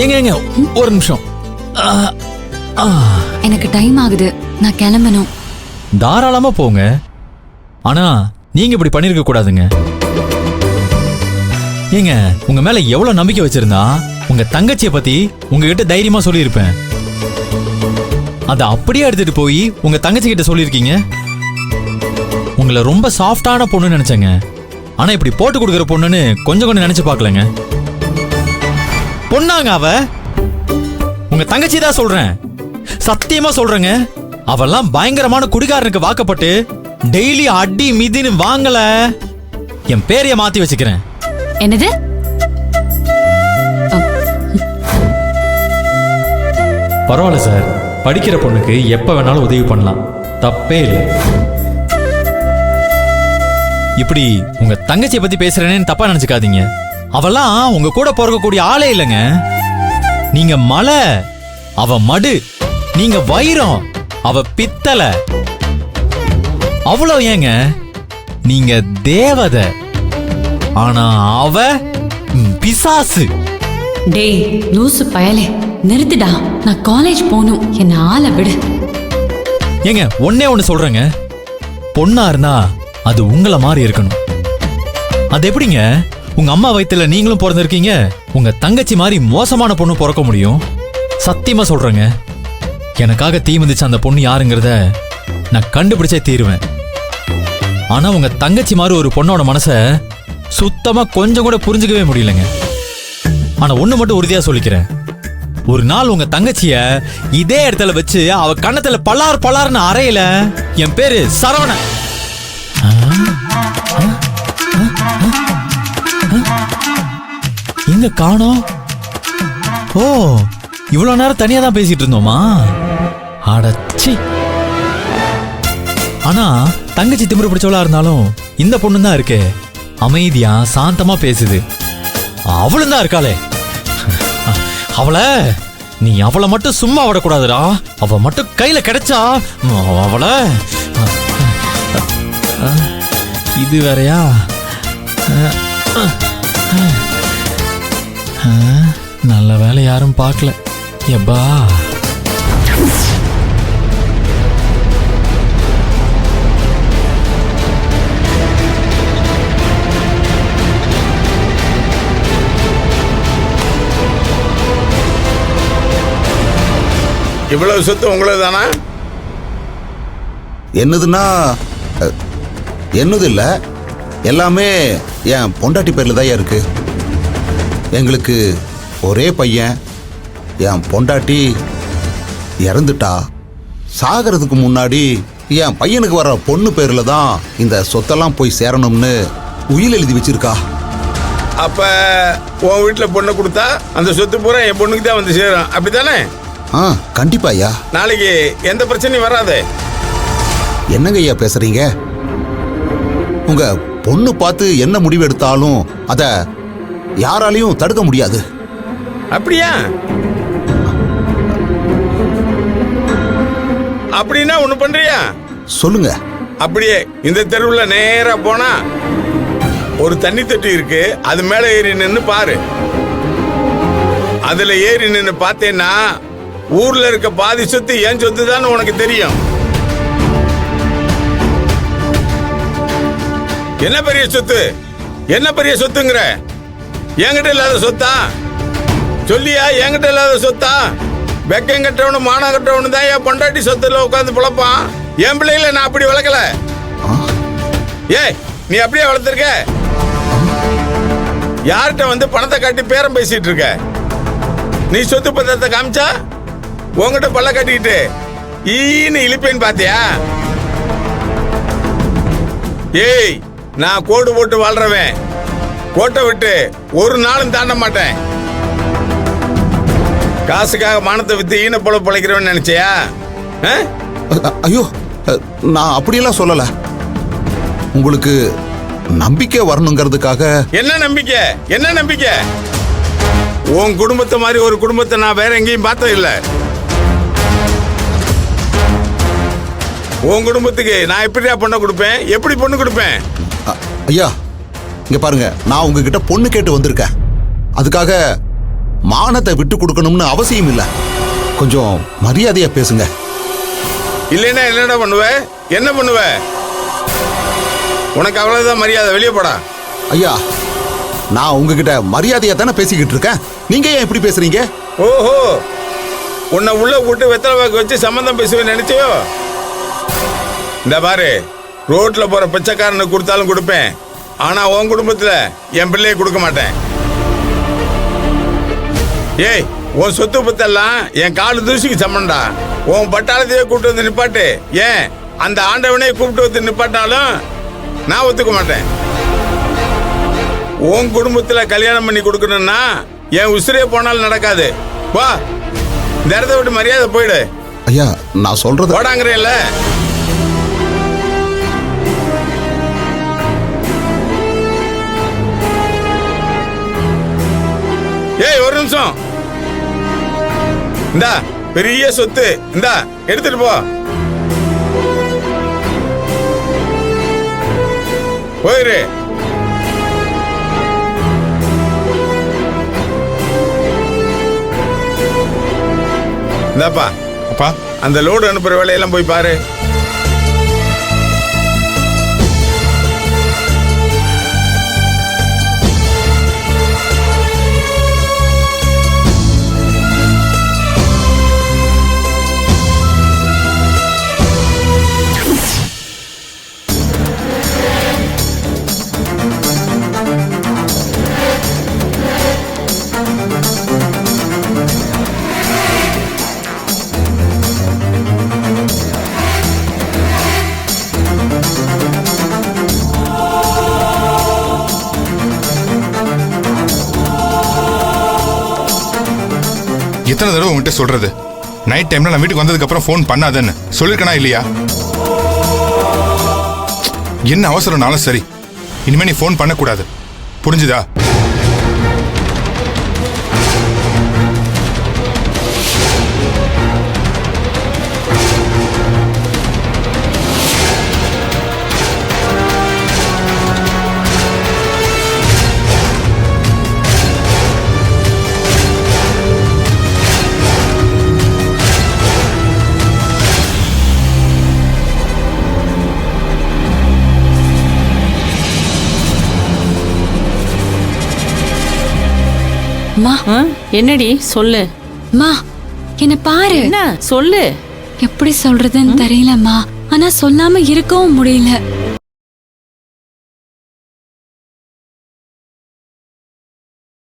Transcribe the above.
ஏங்க ஒரு நிமிஷம். எனக்கு டைம் ஆகுது, நான் கிளம்பணும். தாராளமா போங்க. ஆனா நீங்க இப்படி பண்ணிருக்க கூடாதுங்க. ஏங்க உங்க மேல எவ்வளவு நம்பிக்கை வச்சிருந்தா உங்க தங்கச்சியை பத்தி உங்ககிட்ட தைரியமா சொல்லியிருப்பேன். அதை அப்படியே எடுத்துட்டு போய் உங்க தங்கச்சி கிட்ட சொல்லியிருக்கீங்க. உங்களை ரொம்ப சாஃப்டான பொண்ணு நினைச்சேங்க. ஆனா இப்படி போட்டு கொடுக்குற பொண்ணுன்னு கொஞ்சம் நினைச்சு பார்க்கலங்க. பொண்ணாங்க அவ. உங்க தங்கச்சி தான் சொல்றேன், சத்தியமா சொல்றேங்க. அவெல்லாம் பயங்கரமான குடிகாரனுக்கு வாக்கப்பட்டு டெய்லி அடி மிதின்னு வாங்கல. என் பேரைய மாத்தி வச்சுக்கிறேன். என்னது? பரவாயில்ல சார், படிக்கிற பொண்ணுக்கு எப்ப வேணாலும் உதவி பண்ணலாம், தப்பே இல்லை. இப்படி உங்க தங்கச்சியை பத்தி பேசுறேன்னு தப்பா நினைச்சுக்காதீங்க. அவெல்லாம் உங்க கூட பிறக்கக்கூடிய ஆளே இல்லைங்க. நீங்க மலை, அவ மடு. நீங்க வைரம், அவ பித்தளை. அவ்வளவு ஏங்க, நீங்க தேவதை, ஆனா அவ பிசாசு. டேய் லூசு பயலே, நிறுத்துடா. நான் காலேஜ் போகணும், என்ன ஆளை விடு. ஏங்க ஒன்னே ஒண்ணு சொல்றேங்க, பொண்ணா இருந்தா அது உங்களை மாதிரி இருக்கணும். அது எப்படிங்க உங்க அம்மா வயித்துல நீங்களும் பிறந்திருக்கீங்க, உங்க தங்கச்சி மாதிரி மோசமான பொண்ணு பிறக்க முடியும்? சத்தியமா சொல்றேங்க, எனக்காக தீ மிதிச்ச அந்த பொண்ணு யாருங்கிறத நான் கண்டுபிடிச்சே தீருவேன். ஆனா உங்க தங்கச்சி மாதிரி ஒரு பொண்ணோட மனச சுத்தமா கொஞ்சம் கூட புரிஞ்சுக்கவே முடியலங்க. ஆனா ஒண்ணு மட்டும் உறுதியா சொல்லிக்கிறேன், ஒரு நாள் உங்க தங்கச்சிய இதே இடத்துல வச்சு அவ கண்ணத்துல பலார் பலார்னு அறையில என் பேரு சரவணன். எங்க காணோம்? ஓ, இவ்வளவு நேரம் தனியா தான் பேசிட்டு இருந்தோமா? அடச்சி. ஆனா தங்கச்சி திமிரு பிடிச்சவளா இருந்தாலும் இந்த பொண்ணு தான் இருக்கு, அமைதியா சாந்தமா பேசுது. அவளும் தான் இருக்காளே, அவளை நீ அவளை மட்டும் சும்மா விடக்கூடாதுடா. அவ மட்டும் கையில கிடைச்சா அவளை. இது வேறையா? நல்ல வேலை யாரும் பார்க்கல. எப்பா இவ்வளவு சொத்து உங்களுக்கு தானா? என்னதுன்னா என்னது இல்ல, எல்லாமே என் பொண்டாட்டி பேர்ல தான் இருக்கு. எங்களுக்கு ஒரே பையன், என் பொண்டாட்டி இறந்துட்டா. சாகிறதுக்கு முன்னாடி என் பையனுக்கு வர பொண்ணு பேர்ல தான் இந்த சொத்தெல்லாம் போய் சேரணும்னு உயில் எழுதி வச்சிருக்கா. அப்ப உன் வீட்டுல பொண்ணை கொடுத்தா அந்த சொத்து பூரா என் பொண்ணுக்கு தான் வந்து சேரும், அப்படித்தானே? கண்டிப்பா ஐயா. நாளைக்கு எந்த பிரச்சனையும் வராது. என்னங்க ஐயா பேசுறீங்க? உங்க பொண்ணு பார்த்து என்ன முடிவு எடுத்தாலும் அத யாராலையும் தடுக்க முடியாது. அப்படியா? அப்படின்னா ஒண்ணு பண்றியா? சொல்லுங்க. அப்படியே இந்த தெருவுல நேரா போனா ஒரு தண்ணி தொட்டி இருக்கு, அது மேல ஏறி நின்னு பாரு. அதுல ஏறி நின்னு பார்த்தேன்னா ஊர்ல இருக்க பாதி சொத்து ஏன் சொத்து தான் உனக்கு தெரியும். என்ன பெரிய சொத்து, என்ன பெரிய சொத்துங்கிற? என்கிட்ட இல்லாத சொத்தா? சொல்லியா என்கிட்ட இல்லாத சொத்தா? வெக்கம் கட்டவனு மானம் கட்டவனு தான் என் பொண்டாட்டி சொத்துல உட்காந்து பிழப்பான். என் பிள்ளைகளை நான் அப்படி வளர்க்கல. ஏய், நீ அப்படியே வளர்த்துருக்க? யார்கிட்ட வந்து பணத்தை காட்டி பேரம் பேசிட்டு இருக்க? நீ சொத்து பத்திரத்தை காமிச்சா உங்ககிட்ட பல்ல கட்டிக்கிட்டு ஈன்னு இழிப்பேன்னு பாத்தியா? ஏய், நான் கோடு போட்டு வாழ்றவன், கோட்டை விட்டு ஒரு நாளும் தாண்ட மாட்டேன். காசுக்காக மானத்தை வித்து ஈன போல பிழைக்கிறவன் நினைச்சியா? ஐயோ, நான் அப்படியெல்லாம் சொல்லல. உங்களுக்கு நம்பிக்கை வரணுங்கிறதுக்காக. என்ன நம்பிக்கை? என்ன நம்பிக்கை? உன் குடும்பத்தை மாதிரி ஒரு குடும்பத்தை நான் வேற எங்கேயும் பார்த்தது இல்ல. உன் குடும்பத்துக்கு நான் எப்படியா பொண்ணை கொடுப்பேன்? எப்படி பொண்ணு கொடுப்பேன்? ஐயா இங்க பாருங்க, நான் உங்ககிட்ட பொண்ணு கேட்டு வந்திருக்கேன். அதுக்காக மானத்தை விட்டு கொடுக்கணும்னு அவசியம் இல்லை. கொஞ்சம் மரியாதையா பேசுங்க. இல்லைன்னா என்னடா பண்ணுவ? என்ன பண்ணுவ? உனக்கு அவ்வளவுதான் மரியாதை, வெளியே போடா. ஐயா, நான் உங்ககிட்ட மரியாதையா தானே பேசிக்கிட்டு இருக்கேன். நீங்க ஏன் இப்படி பேசுறீங்க? ஓஹோ, உன்னை உள்ள கூட்டு வெத்தலை வாக்கு வச்சு சம்பந்தம் பேசுவேன்னு நினைச்சியோ? இந்த பாரு, ரோட்ல போற பிச்சைக்காரனுக்கு கொடுத்தாலும் கொடுப்பேன், ஆனா உன் குடும்பத்துல என் பிள்ளையை கொடுக்க மாட்டேன். ஏய், உன் சொத்து பத்தெல்லாம் என் காலு தூசிக்கு சம்மண்டா. உன் பட்டாளத்தையே கூப்பிட்டு வந்து நிப்பாட்டு. ஏன் அந்த ஆண்டவனே கூப்பிட்டு வந்து நிப்பாட்டாலும் நான் ஒத்துக்க மாட்டேன். உன் குடும்பத்துல கல்யாணம் பண்ணி கொடுக்கணும்னா என் உசிரே போனாலும் நடக்காது. வா, இந்த இடத்த விட்டு மரியாதை போயிடு. ஐயா, நான் சொல்றது போடாங்கிறேன்ல. ஏய், ஒரு நிமிஷம். இந்தா பெரிய சொத்து, இந்தா எடுத்துட்டு போ. போயிரு. இந்தாப்பா, அப்பா, அந்த லோடு அனுப்புற வேலையெல்லாம் போய் பாரு. எத்தனை தடவை உங்ககிட்ட சொல்றது? நைட் டைம்ல நான் வீட்டுக்கு வந்ததுக்கு அப்புறம் ஃபோன் பண்ணாதேன்னு சொல்லிருக்கனா இல்லையா? என்ன அவசரம்னாலும் சரி, இனிமே நீ ஃபோன் பண்ணக்கூடாது, புரிஞ்சுதா? மா, என்னடி சொல்லு. மா, என்ன பாரு. என்ன சொல்லு? எப்படி சொல்றதுன்னு தெரியலம்மா. ஆனா சொல்லாம இருக்கவும் முடியல.